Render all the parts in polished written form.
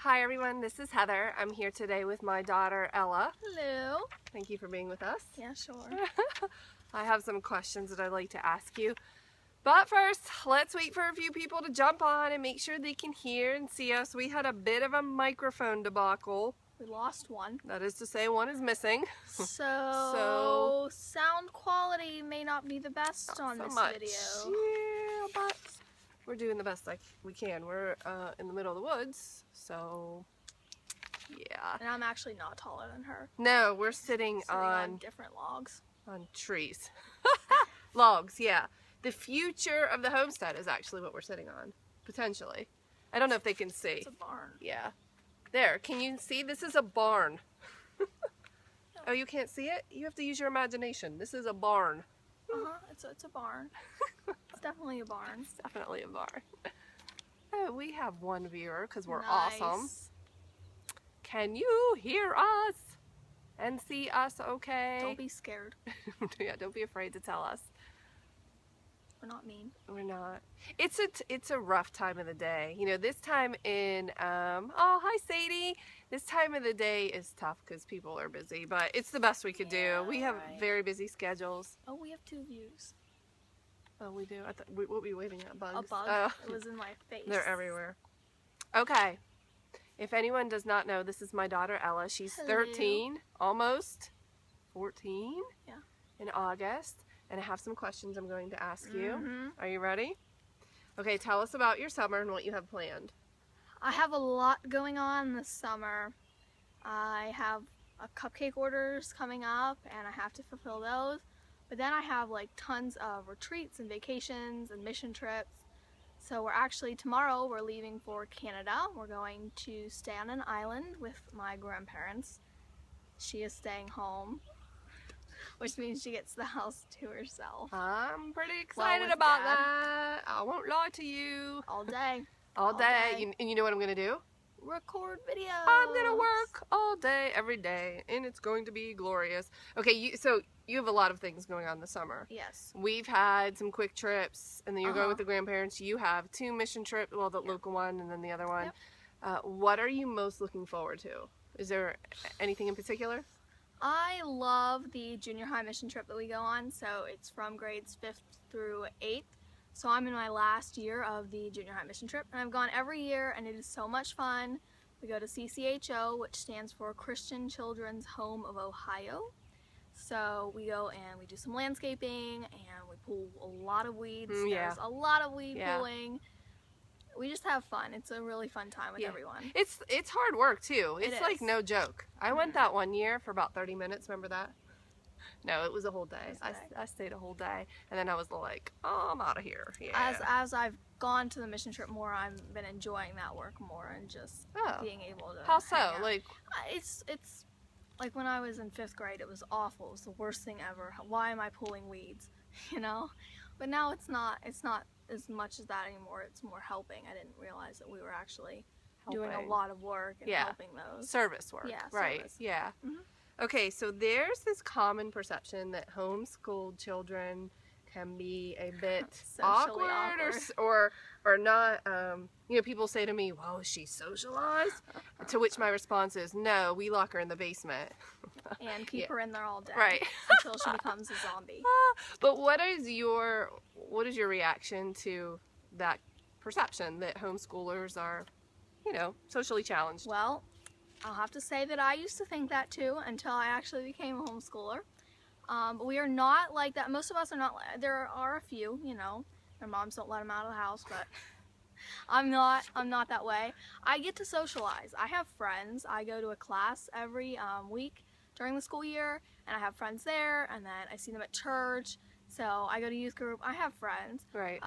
Hi everyone, this is Heather. I'm here today with my daughter Ella. Hello. Thank you for being with us. Yeah, sure. I have some questions that I'd like to ask you. But first, let's wait for a few people to jump on and make sure they can hear and see us. We had a bit of a microphone debacle. We lost one. That is to say, one is missing. So sound quality may not be the best on this video. Yeah, but we're doing the best we can. We're in the middle of the woods, so yeah. And I'm actually not taller than her. No, we're sitting on different logs. On trees. Logs, yeah. The future of the homestead is actually what we're sitting on, potentially. I don't know if they can see. It's a barn. Yeah. There, can you see? This is a barn. Oh, you can't see it? You have to use your imagination. This is a barn. Uh-huh, it's a barn. It's definitely a barn. It's definitely a barn. Oh, we have one viewer because we're Nice. awesome. Can you hear us and see us okay? Don't be scared. Yeah, don't be afraid to tell us. We're not mean. We're not. It's a rough time of the day. You know, this time in oh, hi Sadie. This time of the day is tough because people are busy, but it's the best we could do. We have very busy schedules. Oh, we have 2 views. Oh, we do. I thought what were we waving at? Bugs? A bug. Oh. It was in my face. They're everywhere. Okay. If anyone does not know, this is my daughter Ella. She's 13, almost 14. Yeah. In August. And I have some questions I'm going to ask you. Mm-hmm. Are you ready? Okay, tell us about your summer and what you have planned. I have a lot going on this summer. I have cupcake orders coming up and I have to fulfill those. But then I have like tons of retreats and vacations and mission trips. So tomorrow we're leaving for Canada. We're going to stay on an island with my grandparents. She is staying home, which means she gets the house to herself. I'm pretty excited about that. I won't lie to you. All day. All day. And you know what I'm going to do? Record videos. I'm going to work all day, every day, and it's going to be glorious. Okay, so you have a lot of things going on this summer. Yes. We've had some quick trips, and then you're going with the grandparents. You have 2 mission trips, well, the local one and then the other one. Yep. What are you most looking forward to? Is there anything in particular? I love the junior high mission trip that we go on. So it's from grades 5th through 8th. So I'm in my last year of the junior high mission trip, and I've gone every year, and it is so much fun. We go to CCHO, which stands for Christian Children's Home of Ohio. So we go and we do some landscaping, and we pull a lot of weeds. There's a lot of weed pulling. We just have fun. It's a really fun time with everyone. It's hard work too. It's like no joke. I went that one year for about 30 minutes. Remember that? No, it was a whole day. I stayed a whole day, and then I was like, oh, I'm out of here. Yeah. As I've gone to the mission trip more, I've been enjoying that work more and just being able to. How so? Hang out. Like, it's like when I was in 5th grade, it was awful. It was the worst thing ever. Why am I pulling weeds? You know, but now it's not as much as that anymore. It's more helping. I didn't realize that we were actually doing a lot of work and helping those. Service work. Yeah. Right. Service. Yeah. Mm-hmm. Okay, so there's this common perception that homeschooled children can be a bit awkward. or not. You know, people say to me, "Well, is she socialized?" To which my response is, "No, we lock her in the basement and keep her in there all day, right, until she becomes a zombie." But what is your reaction to that perception that homeschoolers are, you know, socially challenged? Well, I'll have to say that I used to think that too until I actually became a homeschooler. But we are not like that. Most of us are not. There are a few, you know, their moms don't let them out of the house, but I'm not that way. I get to socialize. I have friends. I go to a class every week during the school year, and I have friends there, and then I see them at church. So I go to youth group. I have friends. Right.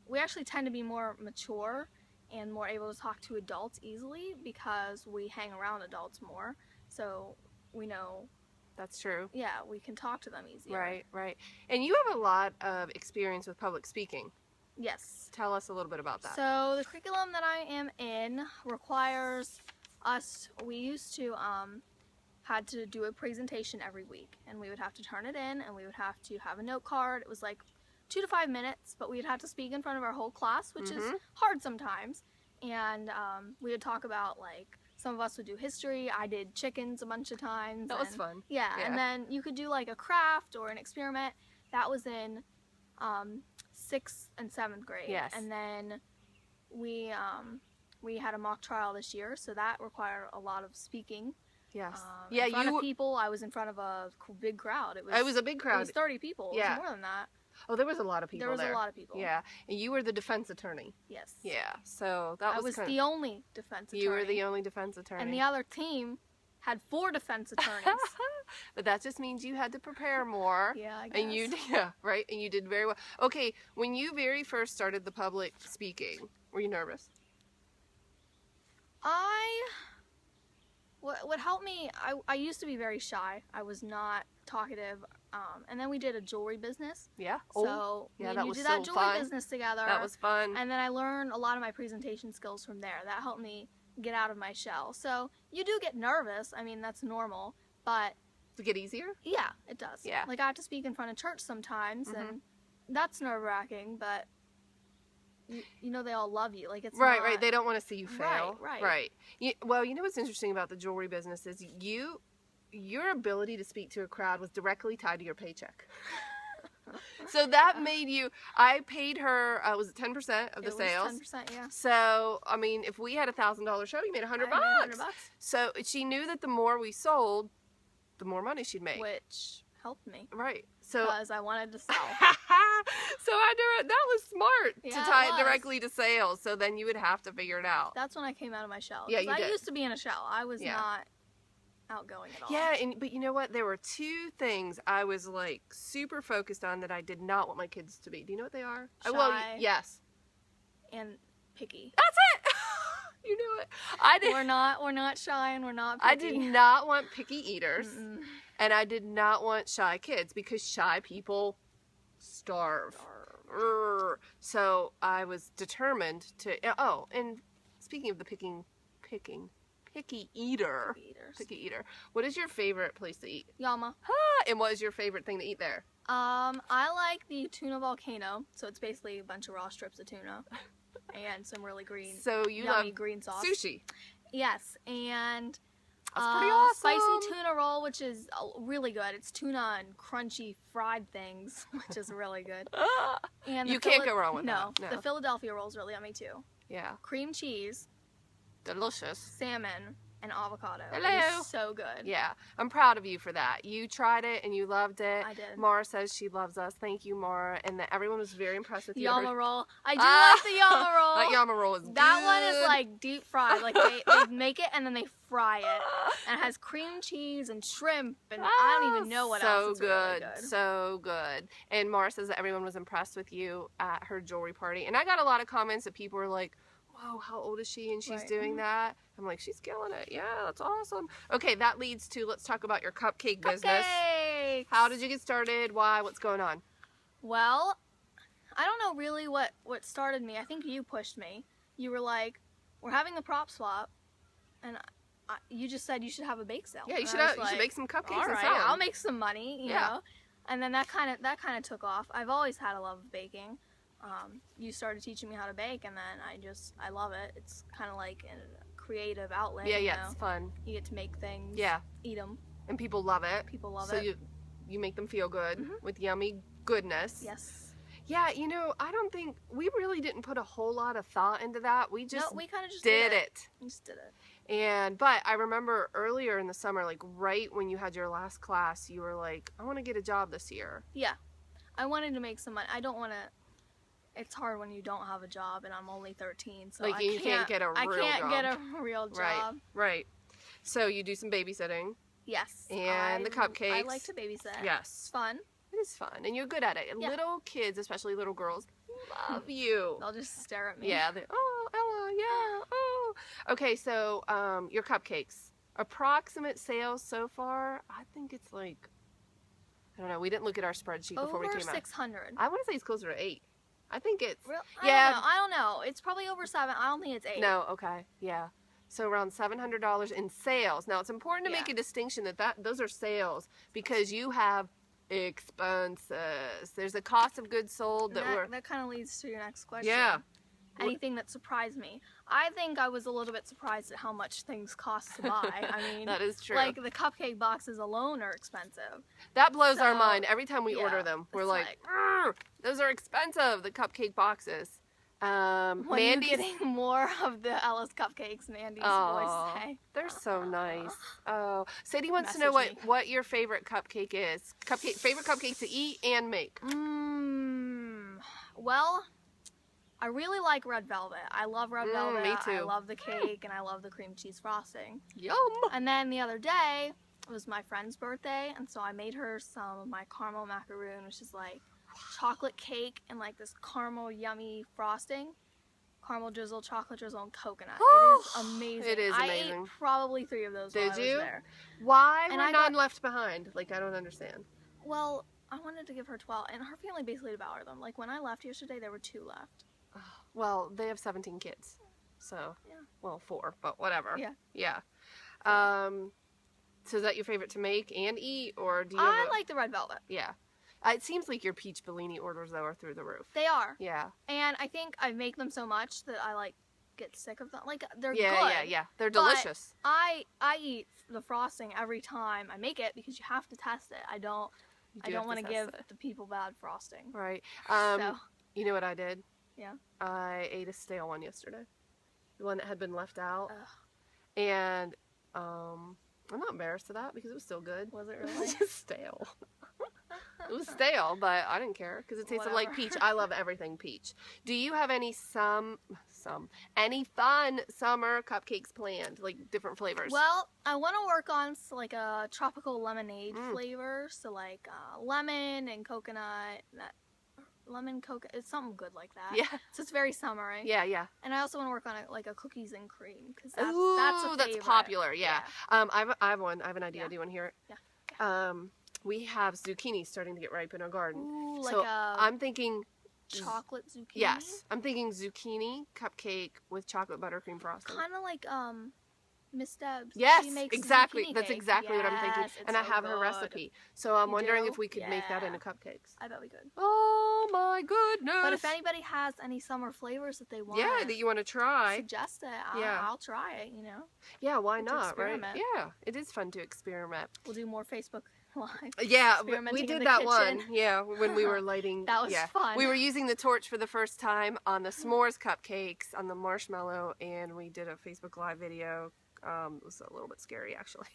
We actually tend to be more mature and more able to talk to adults easily because we hang around adults more. So we know. That's true. Yeah, we can talk to them easier. Right, right. And you have a lot of experience with public speaking. Yes. Tell us a little bit about that. So the curriculum that I am in requires us, we used to had to do a presentation every week, and we would have to turn it in, and we would have to have a note card. It was like 2 to 5 minutes, but we'd have to speak in front of our whole class, which is hard sometimes. and we would talk about, like, some of us would do history. I did chickens a bunch of times. That was fun. Yeah, and then you could do like a craft or an experiment. That was in 6th and 7th grade. Yes. And then we had a mock trial this year, so that required a lot of speaking. Yes. In front of people. I was in front of a big crowd. It was a big crowd. It was 30 people. Yeah. It was more than that. Oh, there was a lot of people there. Was a lot of people. Yeah. And you were the defense attorney. Yes. Yeah. So that I was the only defense attorney. You were the only defense attorney. And the other team had 4 defense attorneys. But that just means you had to prepare more. Yeah, I guess. And right? And you did very well. Okay, when you very first started the public speaking, were you nervous? What helped me, I used to be very shy. I was not talkative. And then we did a jewelry business. Yeah. So yeah, we did that jewelry business together. That was fun. And then I learned a lot of my presentation skills from there. That helped me get out of my shell. So you do get nervous. I mean, that's normal. But does it get easier? Yeah, it does. Yeah. Like, I have to speak in front of church sometimes, and that's nerve-wracking, but you know they all love you. Like, it's right, not... right. They don't want to see you fail. Right. Well, you know what's interesting about the jewelry business is your ability to speak to a crowd was directly tied to your paycheck. So that made you. I paid her. Was it 10% of the sales? 10%, yeah. So I mean, if we had $1,000 show, you made $100. $100. So she knew that the more we sold, the more money she'd make. Which helped me. Right. So because I wanted to sell. So that was smart to tie it was. Directly to sales. So then you would have to figure it out. That's when I came out of my shell. Yeah, you did. I used to be in a shell. I was not outgoing at all. Yeah, but you know what? There were 2 things I was like super focused on that I did not want my kids to be. Do you know what they are? Shy. Well, yes. And picky. That's it. You knew it. I did. We're not shy and we're not picky. I did not want picky eaters. Mm-mm. And I did not want shy kids because shy people starve. So I was determined to. Oh, and speaking of the picky eater. What is your favorite place to eat? Yama. And what is your favorite thing to eat there? I like the tuna volcano. So it's basically a bunch of raw strips of tuna and some really yummy love green sauce. Sushi. Yes, and that's pretty awesome. Spicy tuna roll, which is really good. It's tuna and crunchy fried things, which is really good. And you can't go wrong with that. No, the Philadelphia roll is really yummy too. Yeah. Cream cheese. Delicious. Salmon and avocado. Hello. It is so good. Yeah. I'm proud of you for that. You tried it and you loved it. I did. Mara says she loves us. Thank you, Mara. And that everyone was very impressed with you. Yama roll. I do like the Yama roll. That Yama roll is good. That one is like deep fried. Like they make it and then they fry it. And it has cream cheese and shrimp and I don't even know what else. It's really good. So good. And Mara says that everyone was impressed with you at her jewelry party. And I got a lot of comments that people were like, whoa, how old is she? And she's doing that. I'm like, she's killing it. Yeah, that's awesome. Okay, that leads to, let's talk about your cupcake business. How did you get started? Why? What's going on? Well, I don't know really what started me. I think you pushed me. You were like, we're having a prop swap. And you just said you should have a bake sale. Yeah, you should make some cupcakes all and right, sell them. I'll make some money, you know. And then that kind of took off. I've always had a love of baking. You started teaching me how to bake, and then I love it. It's kind of like a creative outlet. Yeah, it's fun. You get to make things. Yeah. Eat them. And people love it. People love it. So you make them feel good with yummy goodness. Yes. Yeah, you know, I don't think we really didn't put a whole lot of thought into that. We just we kind of just did it. We just did it. But I remember earlier in the summer, like right when you had your last class, you were like, I want to get a job this year. Yeah. I wanted to make some money. I don't want to. It's hard when you don't have a job, and I'm only 13, so like you can't get a real job. Right. So you do some babysitting. Yes. And the cupcakes. I like to babysit. Yes. It's fun. It is fun, and you're good at it. Yeah. Little kids, especially little girls, love you. They'll just stare at me. Yeah. Oh, Ella. Yeah. Oh. Okay. So your cupcakes. Approximate sales so far? I think it's like, I don't know. We didn't look at our spreadsheet before we came out. Over 600. I want to say it's closer to 8. I think it's... Real? Yeah. I don't know. It's probably over 7. I don't think it's 8. No, okay. Yeah. So around $700 in sales. Now, it's important to make a distinction that those are sales because you have expenses. There's a cost of goods sold that kind of leads to your next question. Yeah. anything that surprised me. I think I was a little bit surprised at how much things cost to buy. I mean, That is true. like the cupcake boxes alone are expensive. That blows our So, mind every time we yeah, order them. We're it's like, "Arr, those are expensive, the cupcake boxes. When Mandy's, you're getting more of the Ellis cupcakes, Mandy's Aw, voice say. they're so nice. Oh, Sadie wants to Message know me. what your favorite cupcake is. Favorite cupcake to eat and make. Well, I really like red velvet. I love red velvet. me too. I love the cake and I love the cream cheese frosting. Yum. And then the other day it was my friend's birthday, and so I made her some of my caramel macaroon, which is like chocolate cake and like this caramel yummy frosting. Caramel drizzle, chocolate drizzle, and coconut. It is amazing. It is I amazing. ate probably 3 of those while I was Did you? there. Why And were I none left behind? Like, I don't understand. Well, I wanted to give her 12, and her family basically devoured them. Like, when I left yesterday, there were 2 left. Well, they have 17 kids. So, Yeah. well, 4, but whatever. Yeah. Yeah. So is that your favorite to make and eat, or do you I have like the red velvet. Yeah. It seems like your peach Bellini orders, though, are through the roof. They are. Yeah. And I think I make them so much that I, like, get sick of them. Like, they're Yeah, good. yeah. They're but delicious. I eat the frosting every time I make it because you have to test it. I don't want to give the people bad frosting. Right. So, You know what I did? yeah. I ate a stale one yesterday. The one that had been left out. Ugh. And I'm not embarrassed of that because it was still good. Was it It really? was just stale. It was stale, but I didn't care because it tasted like Whatever. peach. I love everything peach. Do you have any any fun summer cupcakes planned, like different flavors? Well, I want to work on like a tropical lemonade Mm. flavor, so like lemon and coconut. Lemon coconut, it's something good like that. Yeah, So it's very summery. yeah. And I also want to work on like a cookies and cream because Ooh, that's a that's favorite. popular. Yeah. I have one. I have an idea. Yeah. Do you want to hear it? Yeah. We have zucchini starting to get ripe in our garden. Ooh, like so a I'm thinking chocolate zucchini. Yes, I'm thinking zucchini cupcake with chocolate buttercream frosting. Kind of like Miss Debs. Yes, She makes exactly. zucchini That's cake. exactly what I'm thinking. Yes, it's And I so have her good. recipe. So I'm You wondering do? if we could make that Yeah. into cupcakes. I bet we could. Oh my goodness. But if anybody has any summer flavors that they want, Yeah, that you want to try. suggest it. Yeah. I'll try it. You know, Yeah, why to not, right? experiment. Yeah, it is fun to experiment. we'll do more Facebook Live. Yeah, we Experimenting in did the that kitchen. one. Yeah, when we were lighting. That was yeah. fun. We were using the torch for the first time on the s'mores cupcakes on the marshmallow, and we did a Facebook Live video. It was a little bit scary, actually.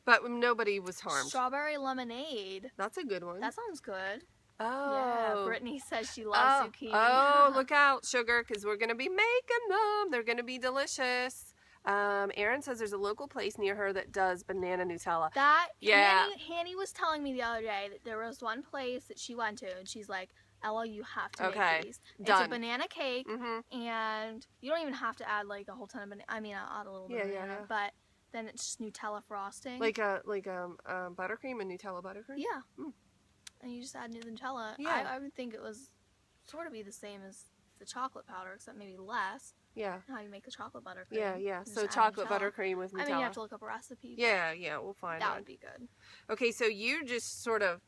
But nobody was harmed. Strawberry lemonade. That's a good one. That sounds good. Oh. Yeah, Brittany says she loves zucchini. Oh, look out, sugar, because we're going to be making them. They're going to be delicious. Erin says there's a local place near her that does banana Nutella. That, Yeah. Hanny was telling me the other day that there was one place that she went to, and she's like, Ella, you have to Okay, make these. It's done. a banana cake, Mm-hmm. and you don't even have to add like a whole ton of banana. I mean, I'll add a little bit of Yeah, banana, yeah. but then it's just Nutella frosting. Like buttercream and Nutella buttercream? Yeah. Mm. And you just add new Nutella. Yeah. I would think it was sort of be the same as the chocolate powder, except maybe less. Yeah. How you make the chocolate buttercream. Yeah, yeah. and So just add chocolate Nutella. buttercream with Nutella. I mean, you have to look up a recipe. but Yeah, we'll find That out. would be good. Okay, so you just sort of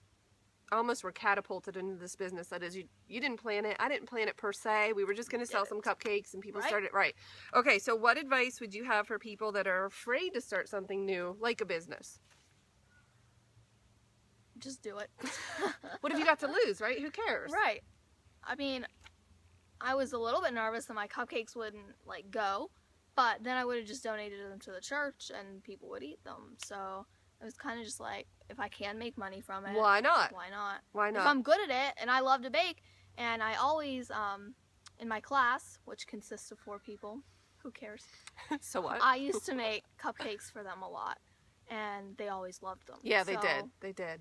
almost were catapulted into this business. That is, you didn't plan it. I didn't plan it per se. We were just going to sell some cupcakes, and people Right. started. Right. Okay, so what advice would you have for people that are afraid to start something new, like a business? Just do it. What have you got to lose, right? Who cares? Right. I mean, I was a little bit nervous that my cupcakes wouldn't like go, but then I would have just donated them to the church and people would eat them. So it was kind of just like, if I can make money from it, Why not? why not? Why If not? I'm good at it and I love to bake, and I always in my class, which consists of 4 people, who cares? So what? I used to make cupcakes for them a lot, and they always loved them. Yeah, they So, did. They did.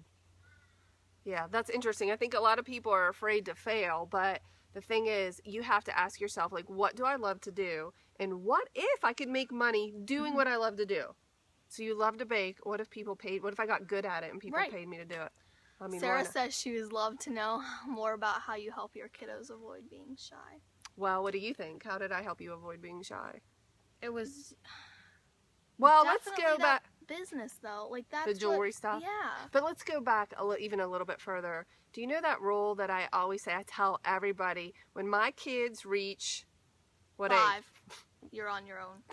Yeah, that's interesting. I think a lot of people are afraid to fail, but the thing is, you have to ask yourself, like, what do I love to do? And what if I could make money doing what I love to do? So you love to bake. What if people paid? What if I got good at it and people Right. paid me to do it? I mean, Sarah why not? says she would love to know more about how you help your kiddos avoid being shy. Well, what do you think? How did I help you avoid being shy? It was Well, let's definitely go that back. business though. Like that's The jewelry what, stuff? Yeah. But let's go back even a little bit further. Do you know that rule that I always say? I tell everybody, when my kids reach What 5. age? You're on your own.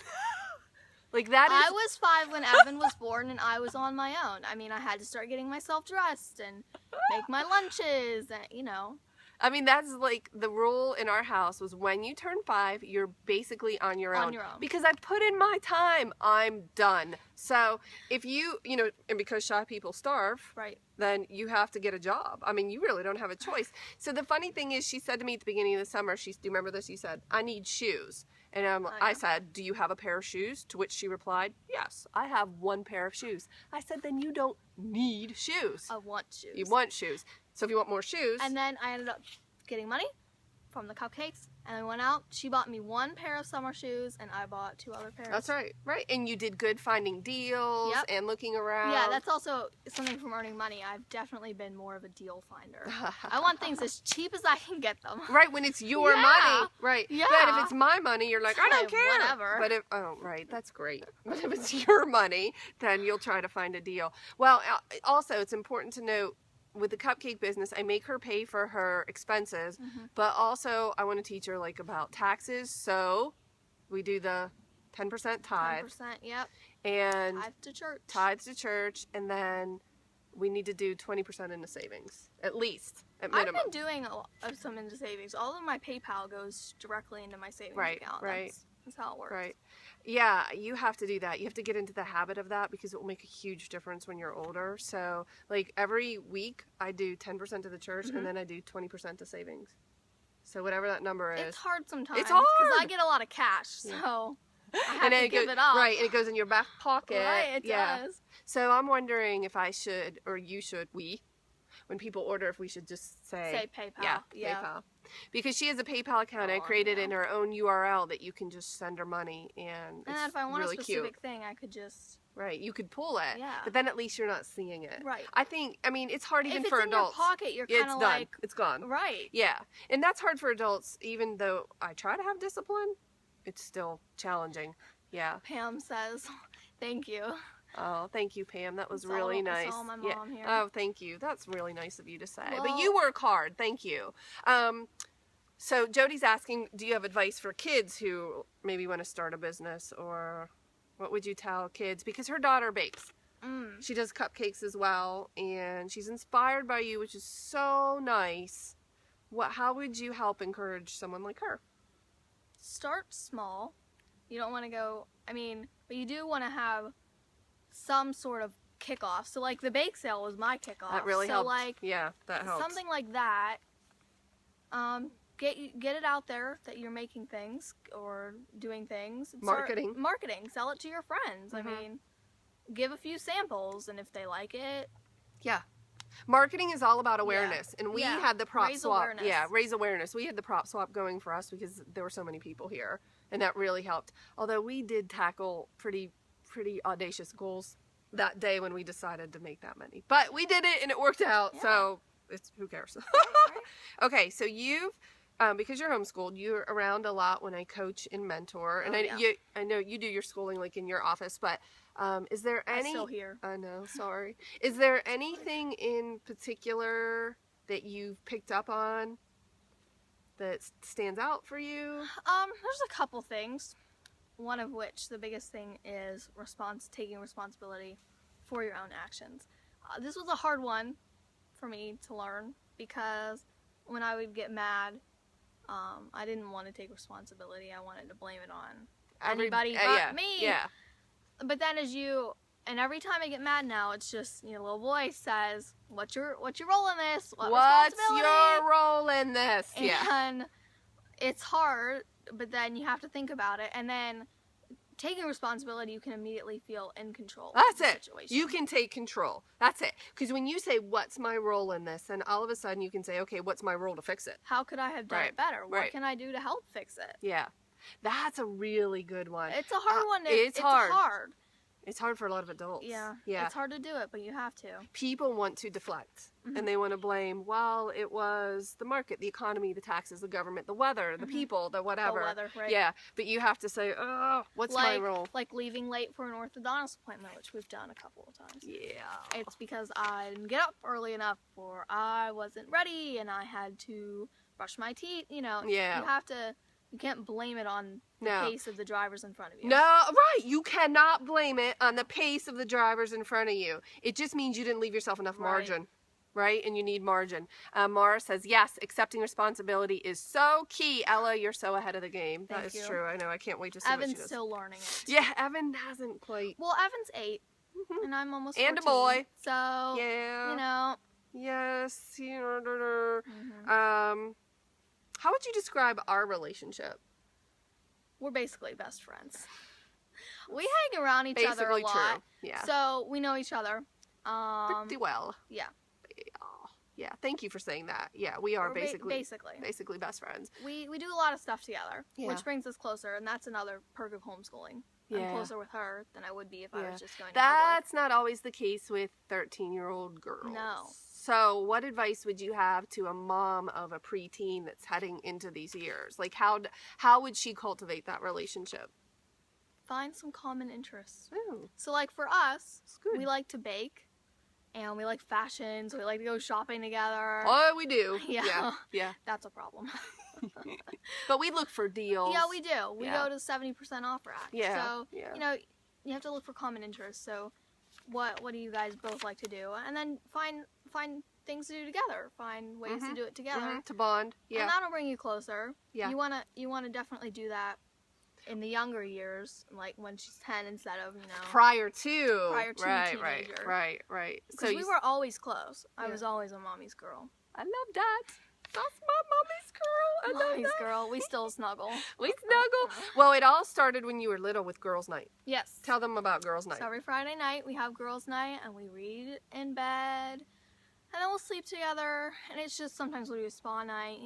Like that is... I was 5 when Evan was born, and I was on my own. I mean, I had to start getting myself dressed and make my lunches, and, you know. I mean, that's like the rule in our house was when you turn 5, you're basically on your own. Because I put in my time, I'm done. So if you know, and because shy people starve, right, then you have to get a job. I mean, you really don't have a choice. So the funny thing is, she said to me at the beginning of the summer, do you remember this? She said, I need shoes. And I said, do you have a pair of shoes? To which she replied, yes, I have 1 pair of shoes. I said, then you don't need shoes. I want shoes. You want shoes. So if you want more shoes. And then I ended up getting money from the cupcakes, and I went out. She bought me 1 pair of summer shoes, and I bought 2 other pairs. That's right. Right. And you did good finding deals and looking around. Yeah, that's also something from earning money. I've definitely been more of a deal finder. I want things as cheap as I can get them. Right, when it's your money. Right. Yeah. But if it's my money, you're like, I don't care. Whatever. But right, that's great. But if it's your money, then you'll try to find a deal. Well, also, it's important to note, with the cupcake business, I make her pay for her expenses, but also I want to teach her like about taxes. So we do the 10% tithe. 10%, yep. And tithes to church, and then we need to do 20% in the savings, at least, at minimum. I've been doing some into savings. All of my PayPal goes directly into my savings account. Right. That's how it works. Right. Yeah, you have to do that. You have to get into the habit of that because it will make a huge difference when you're older. So, like, every week I do 10% to the church and then I do 20% to savings. So whatever that number is. It's hard sometimes. It's hard. Because I get a lot of cash, so I have to give it up. Right, and it goes in your back pocket. Right, it does. So I'm wondering if I should, or you should, when people order, if we should just say PayPal. Yeah, PayPal. Because she has a PayPal account I created in her own URL that you can just send her money, and it's if I want really a specific cute. thing, I could just... Right, you could pull it. Yeah. But then at least you're not seeing it. Right. I mean, it's hard even for adults. If it's in your pocket, you're kind of like... It's gone. Right. Yeah. And that's hard for adults, even though I try to have discipline, it's still challenging. Yeah. Pam says, thank you. Oh, thank you, Pam. That was really nice. I saw my mom here. Oh, thank you. That's really nice of you to say. Well, but you work hard. Thank you. So Jody's asking, do you have advice for kids who maybe want to start a business, or what would you tell kids? Because her daughter bakes. She does cupcakes as well, and she's inspired by you, which is so nice. How would you help encourage someone like her? Start small. You don't want to go, but you do want to have some sort of kickoff. So like the bake sale was my kickoff. That really helped. Like, yeah, that helps. Something like that. Get it out there that you're making things or doing things. Marketing. Sell it to your friends. Give a few samples, and if they like it. Yeah. Marketing is all about awareness, and we had the prop swap. Awareness. Yeah, raise awareness. We had the prop swap going for us because there were so many people here, and that really helped. Although we did tackle pretty audacious goals that day when we decided to make that many, but we did it and it worked out. Yeah. So who cares? Right. Okay, so you've because you're homeschooled, you're around a lot when I coach and mentor, and I know you do your schooling like in your office, but is there any? I'm still here. I know. Sorry. Is there anything in particular that you've picked up on that stands out for you? There's a couple things. One of which, the biggest thing, is taking responsibility for your own actions. This was a hard one for me to learn because when I would get mad, I didn't want to take responsibility. I wanted to blame it on anybody but me. Yeah. But then every time I get mad now, it's just, little voice says, what's your role in this? What's your role in this? And it's hard, but then you have to think about it, and then taking responsibility, you can immediately feel in control. That's of the it. Situation. You can take control. That's it. Because when you say, what's my role in this? And all of a sudden you can say, okay, what's my role to fix it? How could I have done it better? What can I do to help fix it? Yeah. That's a really good one. It's a hard one. It's hard. It's hard for a lot of adults. Yeah. It's hard to do it, but you have to. People want to deflect, and they want to blame, well, it was the market, the economy, the taxes, the government, the weather, the people, the whatever. The weather, right. Yeah, but you have to say, oh, what's my role? Like leaving late for an orthodontist appointment, which we've done a couple of times. Yeah. It's because I didn't get up early enough, or I wasn't ready, and I had to brush my teeth. Yeah. You you can't blame it on the No. pace of the drivers in front of you. No, right. You cannot blame it on the pace of the drivers in front of you. It just means you didn't leave yourself enough margin. Right? And you need margin. Mara says, yes, accepting responsibility is so key. Ella, you're so ahead of the game. That is true. I know. I can't wait to see what she Evan's does. still learning it. Yeah, Evan hasn't quite. Well, Evan's 8, and I'm almost 14. And a boy. So, Yeah. you know. Yes. How would you describe our relationship? We're basically best friends. We hang around each other a lot. True. Yeah. So, we know each other. Pretty well. Yeah. Yeah, thank you for saying that. Yeah, we are We're basically best friends. We do a lot of stuff together, Yeah. which brings us closer, and that's another perk of homeschooling. Yeah. I'm closer with her than I would be if I was just going to That's not always the case with 13-year-old girls. No. So what advice would you have to a mom of a preteen that's heading into these years? Like, how would she cultivate that relationship? Find some common interests. Oh, So, like, for us, that's good. we like to bake. And we like fashion, so we like to go shopping together. Oh, we do. Yeah. Yeah. That's a problem. But we look for deals. Yeah, we do. We Yeah. go to 70% off rack. Yeah. So, Yeah. you know, you have to look for common interests. So, what do you guys both like to do? And then find things to do together. Find ways to do it together. To bond. Yeah. And that'll bring you closer. Yeah. You wanna definitely do that in the younger years, like when she's 10 instead of, Prior to Prior to teenager. Right. Because we were always close. I was always a mommy's girl. I love that. That's my mommy's girl. I love Mommy's that. girl. We still snuggle. We snuggle. Well, it all started when you were little with girls' night. Yes. Tell them about girls' night. So every Friday night we have girls' night and we read in bed. And then we'll sleep together. And it's just sometimes we'll do a spa night,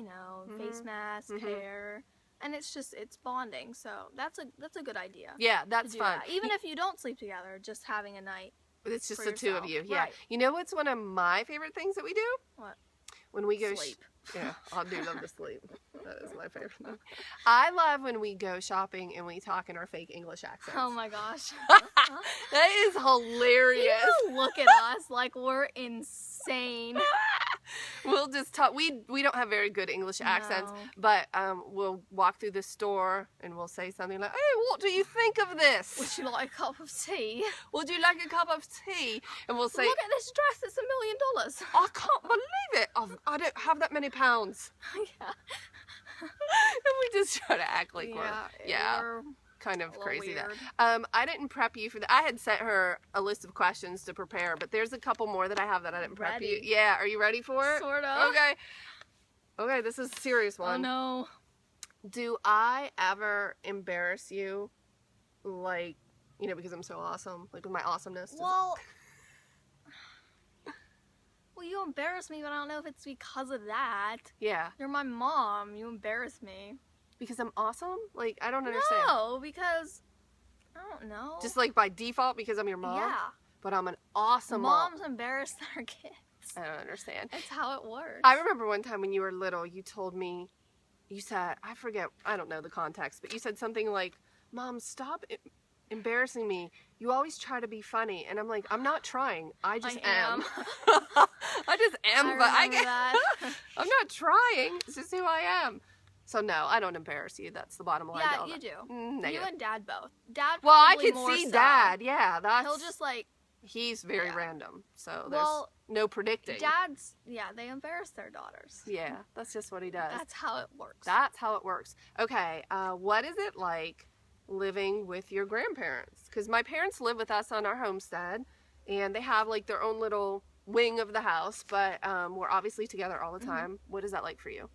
face mask, hair. And it's bonding. So that's a good idea. Yeah, that's fun. That. Even if you don't sleep together, just having a night. It's just for the two of yourself. you. Yeah. Right. You know what's one of my favorite things that we do? What? When we go Sleep. Yeah, I do love to sleep. That is my favorite thing. I love when we go shopping and we talk in our fake English accents. Oh my gosh. That is hilarious. People look at us like we're insane. We'll just talk. We don't have very good English accents, but we'll walk through the store and we'll say something like, "Hey, what do you think of this? Would you like a cup of tea? Would you like a cup of tea?" And we'll say, Look at this dress, it's $1 million. "I can't believe it. I don't have that many pounds." Yeah. And we just try to act like we're kind of crazy. weird. That I didn't prep you for that. I had sent her a list of questions to prepare, but there's a couple more that I have that I didn't prep you. Yeah, are you ready for it? Sort of. Okay, this is a serious one. Oh no. Do I ever embarrass you, like, because I'm so awesome, like with my awesomeness? Well, you embarrass me, but I don't know if it's because of that. Yeah. You're my mom. You embarrass me. Because I'm awesome? Like, I don't understand. No, because I don't know. Just like by default because I'm your mom? Yeah. But I'm an awesome mom. Moms embarrass their kids. I don't understand. That's how it works. I remember one time when you were little, you told me, you said, I forget, I don't know the context, but you said something like, "Mom, stop embarrassing me. You always try to be funny." And I'm like, I'm not trying. I just am. I just am, that. I'm not trying. It's just who I am. So no, I don't embarrass you. That's the bottom line. Yeah, you do. Negative. You and Dad both. Dad Well, I probably could more see so. Dad. Yeah, that's. He'll just like. He's very random. So there's Well, no predicting. Dads, they embarrass their daughters. Yeah, that's just what he does. That's how it works. That's how it works. Okay, what is it like living with your grandparents? Because my parents live with us on our homestead, and they have like their own little wing of the house, but we're obviously together all the time. What is that like for you?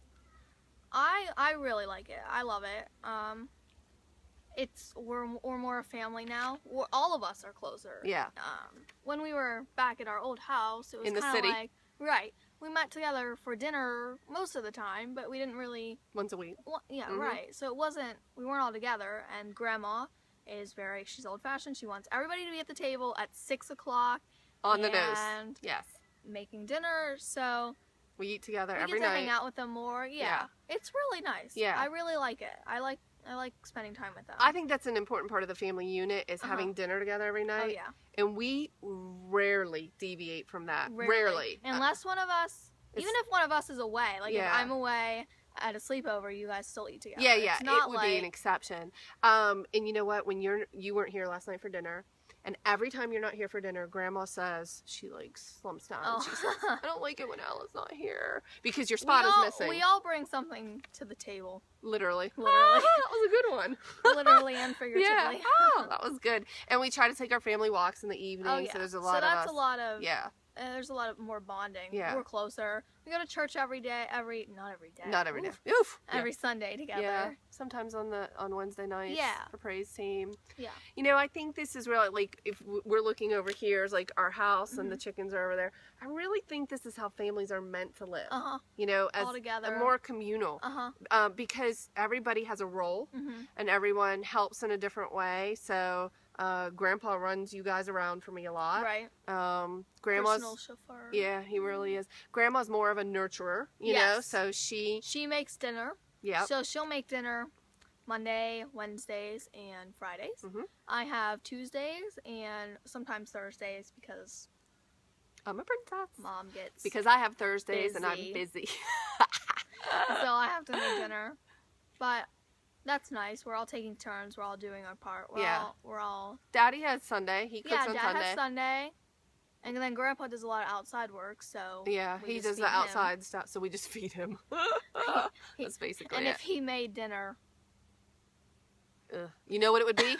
I really like it. I love it. We're more a family now. All of us are closer. Yeah. When we were back at our old house, it was In the kind of city? like, right. We met together for dinner most of the time, but we didn't really. Once a week. Well, yeah, right. So we weren't all together. And Grandma is she's old-fashioned. She wants everybody to be at the table at 6 o'clock. On the nose. And Yes. making dinner. So We eat together we every get to night. hang out with them more. Yeah. It's really nice. Yeah. I really like it. I like spending time with them. I think that's an important part of the family unit is having dinner together every night. Oh, yeah. And we rarely deviate from that. Rarely. Unless one of us, even if one of us is away, like if Yeah. I'm away at a sleepover, you guys still eat together. Yeah, yeah, It's not it would be an exception. And you know what? When you weren't here last night for dinner, and every time you're not here for dinner, Grandma says she like slumps down. Oh. She says, "I don't like it when Ella's not here because your spot is missing." We all bring something to the table. Literally. Literally. That was a good one. Literally and figuratively. Yeah. Oh, that was good. And we try to take our family walks in the evening. Oh, yeah. So there's a lot so that's of us. a lot of. Yeah. There's a lot of more bonding. Yeah. We're closer. We go to church every day. Not every day. Not every day. Oof. Oof. Every Sunday together. Yeah. Sometimes on Wednesday nights. Yeah. For praise team. Yeah. You know, I think this is really like if we're looking over here is like our house and the chickens are over there. I really think this is how families are meant to live. You know, as all together. a more communal. Because everybody has a role and everyone helps in a different way. So. Grandpa runs you guys around for me a lot. Right. Grandma's personal chauffeur. Yeah, he really is. Grandma's more of a nurturer, you know, so she makes dinner. Yeah. So she'll make dinner Monday, Wednesdays, and Fridays. I have Tuesdays and sometimes Thursdays because I'm a princess. Mom gets because I have Thursdays busy. and I'm busy. So I have to make dinner. But that's nice. We're all taking turns. We're all doing our part. We're all. Daddy has Sunday. He cooks on Dad Sunday. has Sunday. And then Grandpa does a lot of outside work, so. Yeah, he does the outside stuff, so we just feed him. That's basically and it. if he made dinner. You know what it would be?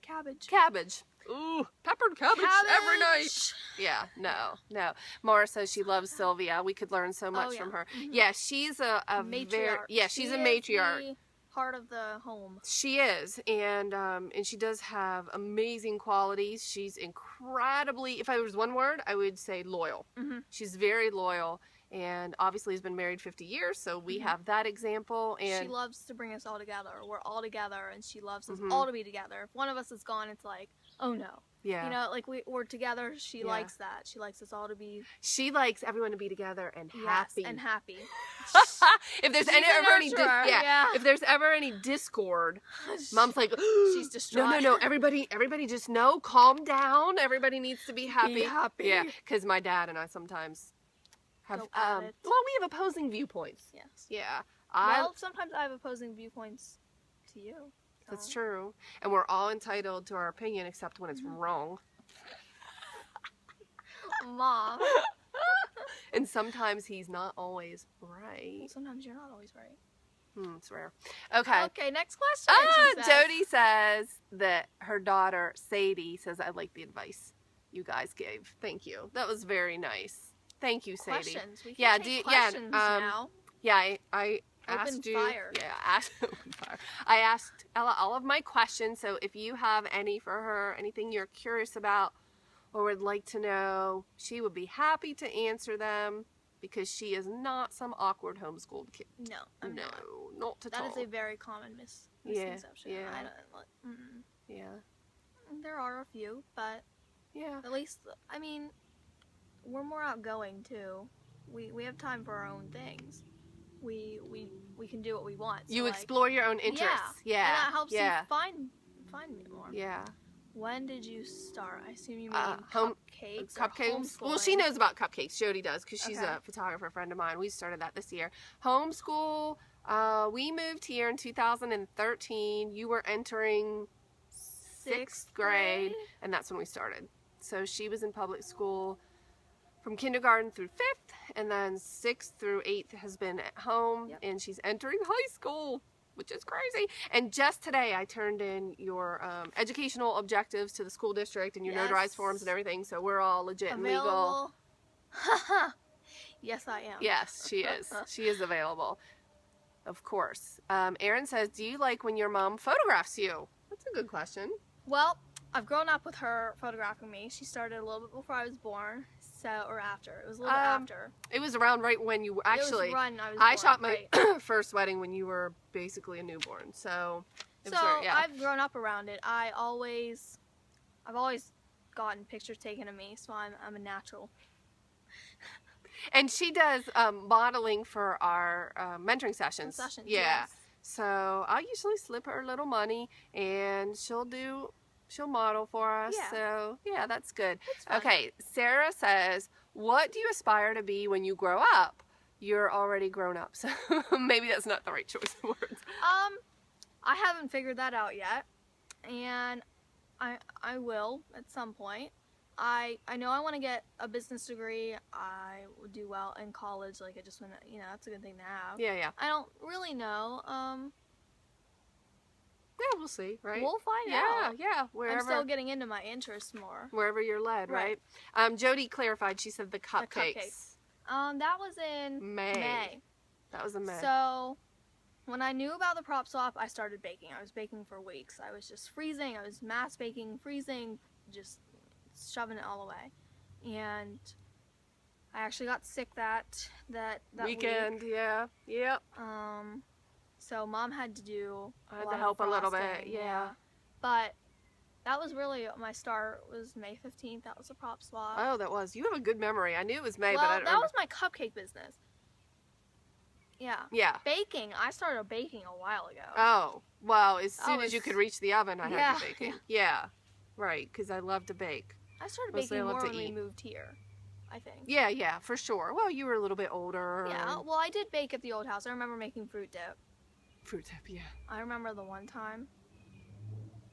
Cabbage. Cabbage. Ooh, peppered cabbage every night. Yeah, no. Mara says she loves Sylvia. We could learn so much from her. Yeah, she's a matriarch. She's a matriarch. The heart of the home. She is, and she does have amazing qualities. She's incredibly, if I was one word, I would say loyal. She's very loyal, and obviously has been married 50 years, so we have that example. And she loves to bring us all together. We're all together, and she loves us all to be together. If one of us is gone, it's like, oh no. Yeah. You know, like we're together. She likes that. She likes us all to be. She likes everyone to be together and happy. And happy. If there's if there's ever any discord, Mom's like, she's distraught. No. Everybody just know, calm down. Everybody needs to be happy. Be happy. Yeah, because my dad and I sometimes have well, we have opposing viewpoints. Yes. Yeah. Well, sometimes I have opposing viewpoints to you. That's true. And we're all entitled to our opinion except when it's wrong. Mom. And sometimes he's not always right. Sometimes you're not always right. It's rare. Okay. Okay, next question. Jody says that her daughter, Sadie, says, I like the advice you guys gave. Thank you. That was very nice. Thank you, Sadie. Questions. We can take questions now. Yeah, I asked you. Fire. Yeah, open fire. I asked Ella all of my questions, so if you have any for her, anything you're curious about or would like to know, she would be happy to answer them because she is not some awkward homeschooled kid. No, I'm not. Not at all. That is a very common misconception. Yeah. Yeah. There are a few, but at least, I mean, we're more outgoing too. We have time for our own things. We can do what we want. So you explore your own interests. Yeah. And that helps you find me more. Yeah. When did you start? I assume you mean cupcakes. Cupcakes. Well, she knows about cupcakes. Jody does because she's a photographer friend of mine. We started that this year. Homeschool. We moved here in 2013. You were entering 6th grade, and that's when we started. So she was in public school from kindergarten through 5th, and then 6th through 8th has been at home, and she's entering high school, which is crazy. And just today I turned in your educational objectives to the school district and your notarized forms and everything, so we're all legit and legal. Yes, I am. Yes, she is. She is available. Of course. Erin says, do you like when your mom photographs you? That's a good question. Well, I've grown up with her photographing me. She started a little bit before I was born. Or after. It was a little bit after. It was around right when you actually. It was right when I was I born, shot my first wedding when you were basically a newborn. So. I've grown up around it. I've always gotten pictures taken of me, so I'm a natural. And she does modeling for our mentoring sessions. Yeah. Yes. So I usually slip her a little money, and she'll model for us. Yeah. So yeah, that's good. Okay, Sarah says, what do you aspire to be when you grow up? you're already grown up, so maybe that's not the right choice of words. I haven't figured that out yet, and I will at some point. I know I want to get a business degree. I would do well in college. Like, I just want to, that's a good thing to have. Yeah, yeah. I don't really know. Yeah, we'll see, right? We'll find out. Yeah, wherever. I'm still getting into my interests more. Wherever you're led, right? Jody clarified. She said the cupcakes. That was in May. That was in May. So, when I knew about the prop swap, I started baking. I was baking for weeks. I was just freezing. I was mass baking, freezing, just shoving it all away. And I actually got sick that weekend. Week. Yeah. Yep. So Mom had to do. I had to help a little bit. Yeah. But that was really my start. Was May 15th. That was the prop swap. Oh, that was. You have a good memory. I knew it was May, well, but I don't that remember. was my cupcake business. Yeah. Yeah. Baking. I started baking a while ago. Oh, well, as soon as you could reach the oven, I had you baking. Yeah. Yeah. Right, because I love to bake. I started baking more when we moved here, I think. Yeah, for sure. Well, you were a little bit older. Yeah, well, I did bake at the old house. I remember making fruit dip. Fruit dip, yeah. I remember the one time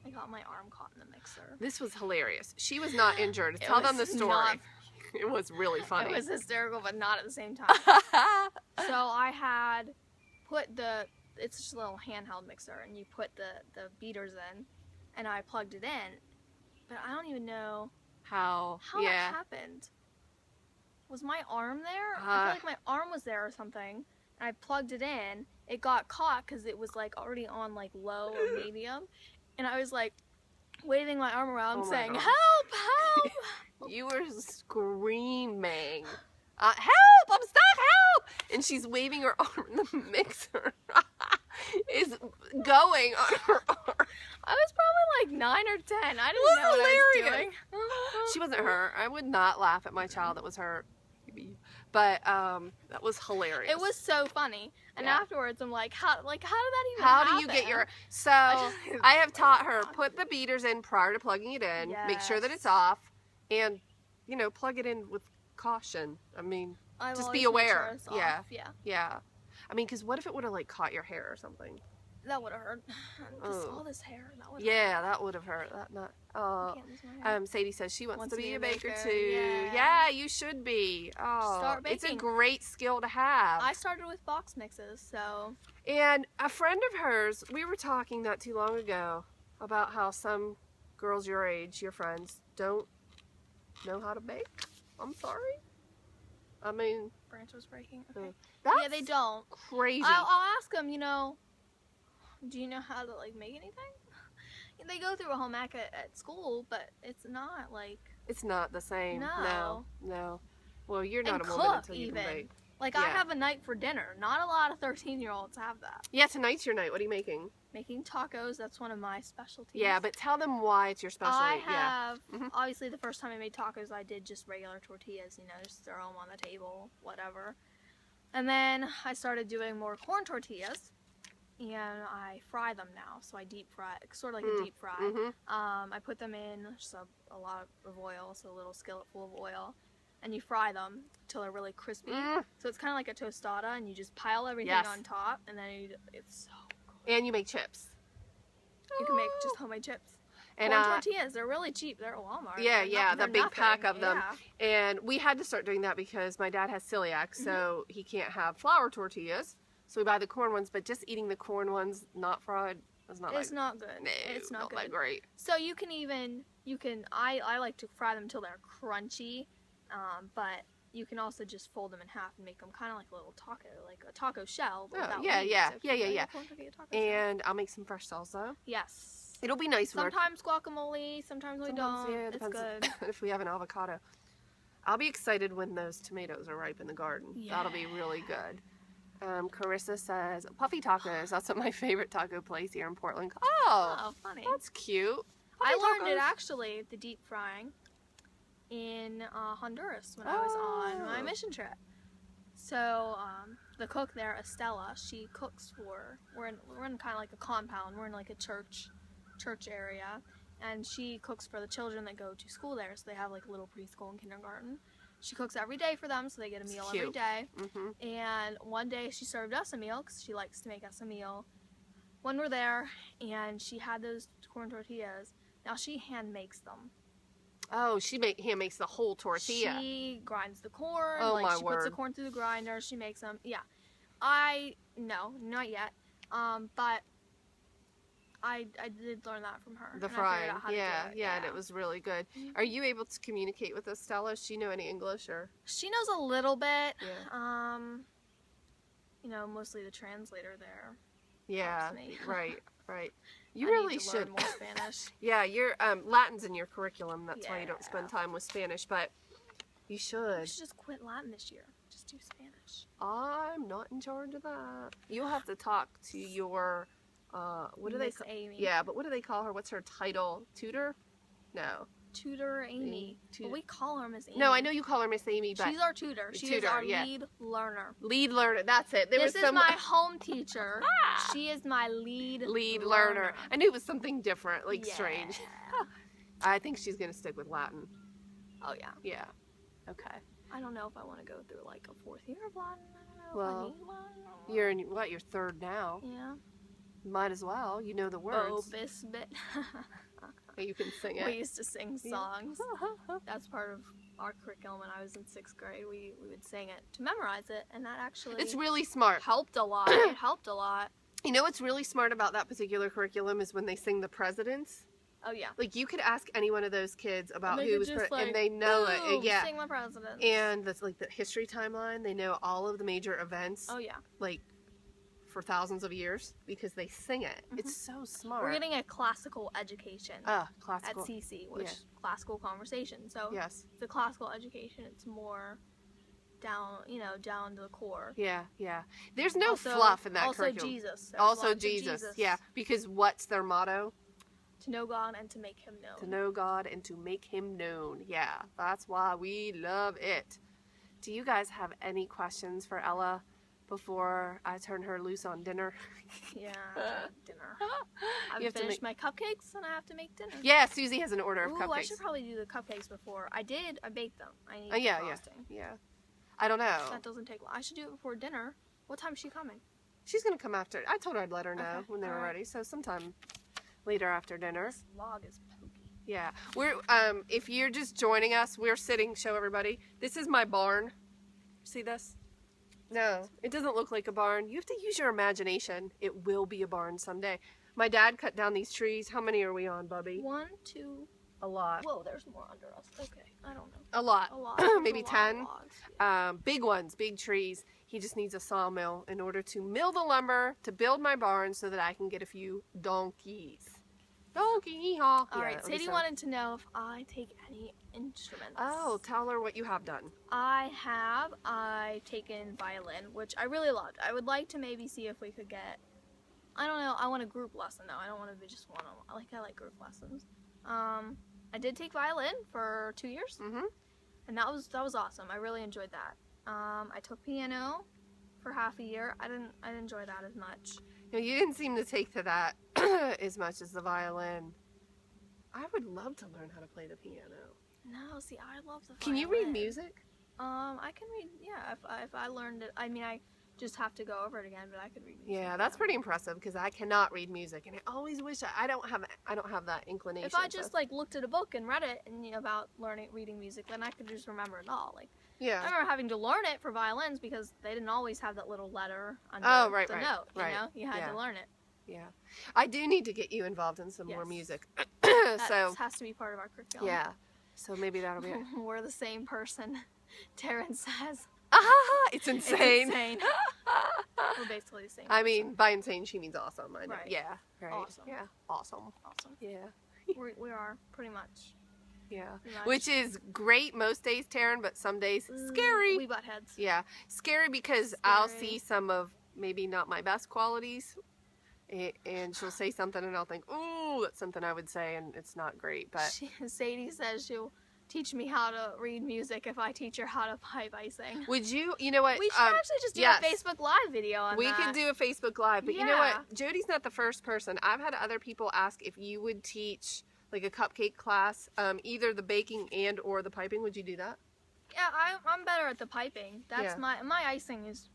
I got my arm caught in the mixer. This was hilarious. She was not injured. Tell them the story. It was really funny. It was hysterical, but not at the same time. So I had put it's just a little handheld mixer, and you put the beaters in, and I plugged it in, but I don't even know how that happened. Was my arm there? I feel like my arm was there or something, and I plugged it in. It got caught because it was like already on like low or medium, and I was like waving my arm around saying, help! You were screaming, help! I'm stuck! Help! And she's waving her arm, and the mixer is going on her arm. I was probably like 9 or 10. I didn't know what I was doing. She wasn't hurt. I would not laugh at my child that was hurt. But that was hilarious. It was so funny. And afterwards, I'm like, how did that even happen? How do you get your... So, I have taught her, put the beaters in prior to plugging it in. Yes. Make sure that it's off. And, plug it in with caution. I mean, just be aware. Sure yeah. I mean, because what if it would have, like, caught your hair or something? That would have hurt. All this hair. That would that would have hurt. Sadie says she wants to be a baker too. Yeah, you should be. Oh, start baking. It's a great skill to have. I started with box mixes, so. And a friend of hers, we were talking not too long ago about how some girls your age, your friends, don't know how to bake. I'm sorry. I mean, branch was breaking. Okay. Yeah, they don't. Crazy. I'll ask them. Do you know how to like make anything? They go through a home ec at school, but it's not like. It's not the same. No. Well, you're not a woman until you can bake. Like I have a night for dinner. Not a lot of 13-year-olds have that. Yeah, tonight's your night. What are you making? Making tacos. That's one of my specialties. Yeah, but tell them why it's your specialty. I have obviously the first time I made tacos, I did just regular tortillas. Just throw them on the table, whatever. And then I started doing more corn tortillas. And I fry them now, so I deep fry, sort of like a deep fry. I put them in just a lot of oil, so a little skillet full of oil, and you fry them till they're really crispy. So it's kind of like a tostada, and you just pile everything on top, and then it's so good. And you make chips. You can make just homemade chips. And corn tortillas, they're really cheap. They're at Walmart. Yeah, the big pack of them. And we had to start doing that because my dad has celiac, so he can't have flour tortillas. So we buy the corn ones, but just eating the corn ones, not fried, is not it's not good. No, it's not good. That great. So I like to fry them till they're crunchy, but you can also just fold them in half and make them kind of like a little taco, like a taco shell. But yeah. And I'll make some fresh salsa. Yes. It'll be nice. Sometimes guacamole, sometimes we don't. Yeah, it's good. If we have an avocado. I'll be excited when those tomatoes are ripe in the garden. Yeah. That'll be really good. Carissa says, Puffy Tacos. That's my favorite taco place here in Portland. Oh, funny. That's cute. I learned it actually, the deep frying, in Honduras when I was on my mission trip. So the cook there, Estella, she cooks we're in kind of like a compound. We're in like a church area, and she cooks for the children that go to school there. So they have like a little preschool and kindergarten. She cooks every day for them, so they get a meal every day. And one day she served us a meal because she likes to make us a meal when we're there. And she had those corn tortillas. Now she hand makes them. Oh, she hand makes the whole tortilla. She grinds the corn. Oh, my she word. puts the corn through the grinder. She makes them. Yeah. No, not yet. But I did learn that from her. The frying. Yeah, and it was really good. Are you able to communicate with Estella? Does she know any English or? She knows a little bit. Yeah. You know, mostly the translator there. Yeah. Helps me. Right. You really need to should learn more Spanish. Yeah, you're Latin's in your curriculum. That's why you don't Yeah. spend time with Spanish, but you should. You should just quit Latin this year. Just do Spanish. I'm not in charge of that. You'll have to talk to your what do they Miss call? Amy. Yeah, but what do they call her? What's her title? Tutor? No. Tutor Amy. But we call her Miss Amy. No, I know you call her Miss Amy, but she's our tutor. She is our lead learner. Lead learner. That's it. This is my home teacher. She is my lead learner. I knew it was something different, like strange. I think she's gonna stick with Latin. Oh yeah. Yeah. Okay. I don't know if I want to go through like a 4th year of Latin. I don't know Well, if I need one. you're in what? Your 3rd now. Yeah. Might as well. You know the words. Opus bit. You can sing it. We used to sing songs. That's part of our curriculum when I was in 6th grade. We would sing it to memorize it, and that actually It's really smart. helped a lot. It helped a lot. You know what's really smart about that particular curriculum is when they sing the presidents. Oh yeah. Like you could ask any one of those kids about And who was and they know it. Yeah. Sing my president. And that's like the history timeline. They know all of the major events. Oh yeah. Like for thousands of years because they sing it. It's so smart. We're getting a classical education classical. at CC, which classical conversation. So yes, the classical education, it's more down, down to the core. Yeah. There's no fluff in that curriculum. Jesus. Also Jesus. Yeah, because what's their motto? To know God and to make Him known. To know God and to make Him known. Yeah, that's why we love it. Do you guys have any questions for Ella before I turn her loose on dinner? Yeah, dinner. I've finished my cupcakes and I have to make dinner. Yeah, Susie has an order of cupcakes. I should probably do the cupcakes before. I baked them. I need frosting. Yeah. I don't know. That doesn't take long. I should do it before dinner. What time is she coming? She's going to come after. I told her I'd let her know when they were ready, so sometime later after dinner. This log is pokey. Yeah. We're if you're just joining us, we're sitting, show everybody. This is my barn. See this? No, it doesn't look like a barn. You have to use your imagination. It will be a barn someday. My dad cut down these trees. How many are we on, Bubby? 1, 2. A lot. Whoa, there's more under us. Okay, I don't know. A lot. A lot. Maybe 10. Yeah. Big ones, big trees. He just needs a sawmill in order to mill the lumber to build my barn so that I can get a few donkeys. Donkey, haw. All right, Sadie wanted to know if I take any instruments. Oh, tell her what you have done. I've taken violin, which I really loved. I would like to maybe see if we could get, I don't know, I want a group lesson though. I don't want to be just one-on-one. I like group lessons. I did take violin for 2 years, and that was awesome. I really enjoyed that. I took piano for half a year. I didn't enjoy that as much. You didn't seem to take to that as much as the violin. I would love to learn how to play the piano. No, see, I love the violin. Can you read music? I can read, yeah, if I learned it. I mean, I just have to go over it again, but I could read music. Yeah, that's pretty impressive because I cannot read music, and I always wish I don't have that inclination. If I just like looked at a book and read it and about reading music, then I could just remember it all. Like, yeah, I remember having to learn it for violins because they didn't always have that little letter under the note. Right. You know, you had to learn it. Yeah, I do need to get you involved in some more music. That has to be part of our curriculum. Yeah, so maybe that'll be it. We're the same person. Taryn says. It's insane. It's insane. We're basically the same. I mean, by insane she means awesome. I know. Right. Yeah. Right. Awesome. Yeah. Awesome. Awesome. Yeah. We are pretty much. Yeah. Pretty much. Which is great most days, Taryn, but some days scary. We butt heads. Yeah. Scary because I'll see some of maybe not my best qualities. And she'll say something and I'll think, ooh, that's something I would say, and it's not great. But Sadie says she'll teach me how to read music if I teach her how to pipe icing. Would you? You know what? We should actually just do a Facebook Live video on that. We could do a Facebook Live, but you know what? Jody's not the first person. I've had other people ask if you would teach like a cupcake class, either the baking and or the piping. Would you do that? Yeah, I'm better at the piping. That's my icing is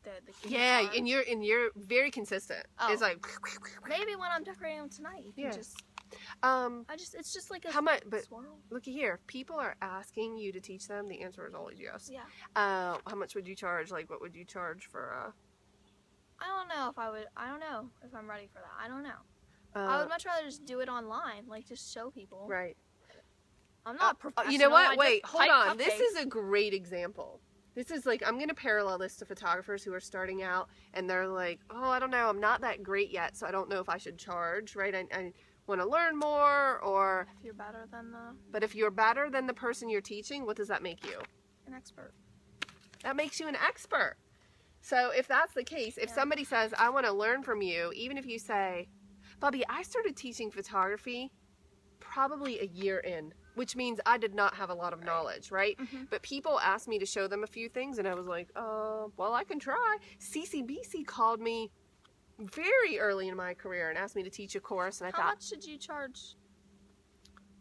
the Yeah, and you're very consistent. Oh. It's like maybe when I'm decorating them tonight, you can just it's just like a how much? But swirl. looky here, if people are asking you to teach them, the answer is always yes. Yeah. How much would you charge? Like, what would you charge for? I don't know if I would. I don't know if I'm ready for that. I don't know. I would much rather just do it online, like just show people. Right. I'm not professional. You know what? I Wait, just hold pipe on. This cupcakes. is a great example. This is like, I'm going to parallel this to photographers who are starting out and they're like, oh, I don't know, I'm not that great yet, so I don't know if I should charge, right? I want to learn more, or... If you're better than But if you're better than the person you're teaching, what does that make you? an expert. That makes you an expert. So if that's the case, if somebody says, I want to learn from you, even if you say, Bobby, I started teaching photography probably a year in, which means I did not have a lot of knowledge, right? Mm-hmm. But people asked me to show them a few things, and I was like, well, I can try. CCBC called me very early in my career and asked me to teach a course, and I How thought, much did you charge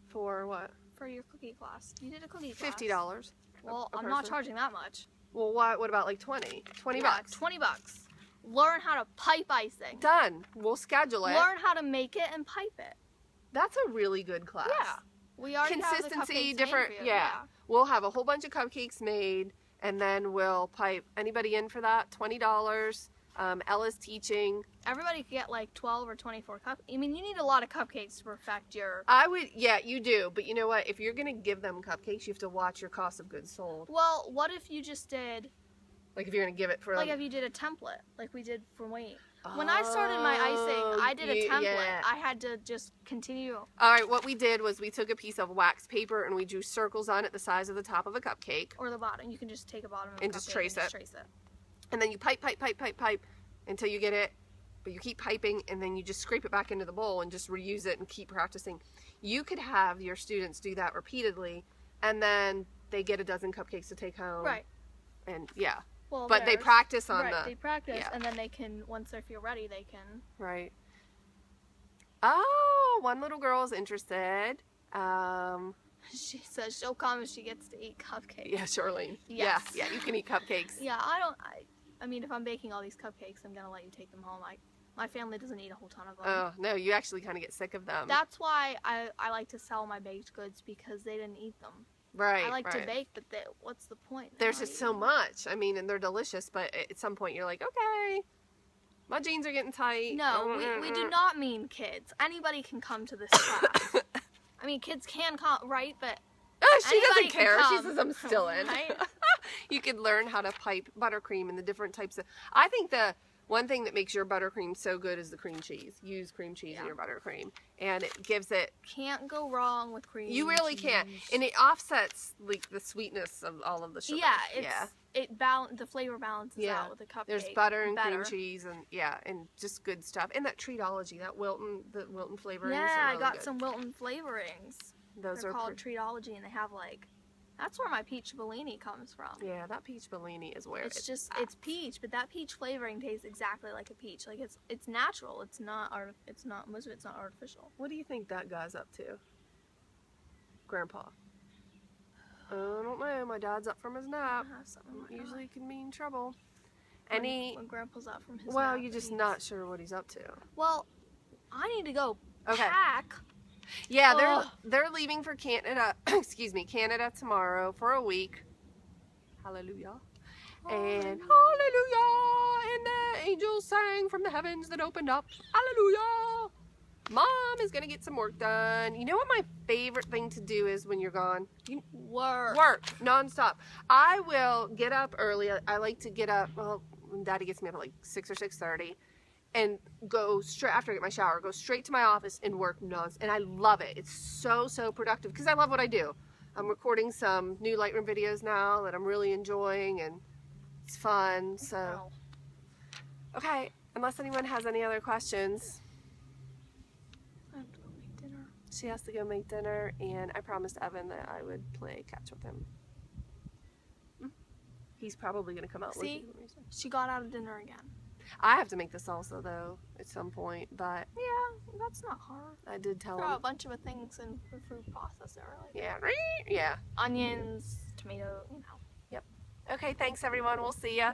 for what? for your cookie class? You did a cookie class. $50. Well, a I'm not person. charging that much. Well, what about like 20? 20 bucks. $20. Learn how to pipe icing. Done. We'll schedule it. Learn how to make it and pipe it. That's a really good class. Yeah. We already Consistency, have the cupcakes different, made for you. yeah. We'll have a whole bunch of cupcakes made, and then we'll pipe. Anybody in for that? $20. Ella's teaching. Everybody could get like 12 or 24 cups. I mean, you need a lot of cupcakes to perfect your... I would, yeah, you do. But you know what? If you're going to give them cupcakes, you have to watch your cost of goods sold. Well, what if you just did... Like if you're going to give it for... Like if you did a template, like we did for Wayne. When I started my icing, I did a template. Yeah. I had to just continue. All right, what we did was we took a piece of wax paper and we drew circles on it the size of the top of a cupcake. Or the bottom. You can just take a bottom of a And just cupcake trace and it. just trace it. And then you pipe until you get it. But you keep piping, and then you just scrape it back into the bowl and just reuse it and keep practicing. You could have your students do that repeatedly, and then they get a dozen cupcakes to take home. Right. And yeah. Well, But they theirs. practice on right, the... they practice, yeah. and then they can, once they feel ready, they can... Right. Oh, one little girl is interested. She says she'll come if she gets to eat cupcakes. Yeah, Charlene. Yes. Yeah, you can eat cupcakes. Yeah, I mean, if I'm baking all these cupcakes, I'm going to let you take them home. My family doesn't eat a whole ton of them. Oh, no, you actually kind of get sick of them. That's why I like to sell my baked goods, because they didn't eat them. Right, I like right. to bake, but what's the point? There's just so much. I mean, and they're delicious, but at some point you're like, okay, my jeans are getting tight. No, we do not mean kids. Anybody can come to this class. I mean, kids can come, right? But She doesn't anybody can care. She come, says I'm still in. right? You can learn how to pipe buttercream and the different types of... I think the one thing that makes your buttercream so good is the cream cheese. Use cream cheese in your buttercream. And it gives it... Can't go wrong with cream. You really cheese. can't. And it offsets like the sweetness of all of the sugar. Yeah, the flavor balances out with the cupcake. There's butter and cream cheese and and just good stuff. And that Treatology, the Wilton flavorings. Yeah, are I really got good. some Wilton flavorings. Those They're are called Treatology, and they have like... That's where my peach Bellini comes from. Yeah, that peach Bellini is where It's peach, but that peach flavoring tastes exactly like a peach. Like it's natural. It's not most of it's not artificial. What do you think that guy's up to? Grandpa. I don't know. My dad's up from his nap. Usually can mean trouble. When Grandpa's up from his Well, nap, you're just he's- not sure what he's up to. Well, I need to go Okay. pack. Yeah, Ugh. they're leaving for Canada. Excuse me, Canada tomorrow for a week. Hallelujah. And hallelujah, and the angels sang from the heavens that opened up. Hallelujah. Mom is gonna get some work done. You know what my favorite thing to do is when you're gone? Work nonstop. I will get up early. I like to get up. Well, when Daddy gets me up at like 6 or 6:30. And go straight after I get my shower, go straight to my office and work nonstop. And I love it. It's so productive because I love what I do. I'm recording some new Lightroom videos now that I'm really enjoying, and it's fun. So, okay, unless anyone has any other questions. I have to go make dinner. She has to go make dinner, and I promised Evan that I would play catch with him. He's probably going to come out. See, she got out of dinner again. I have to make the salsa though at some point, but Yeah, that's not hard. I did tell Throw a him. bunch of things in the food processor. Like Yeah, yeah. onions, tomato, Okay, thanks everyone. We'll see ya.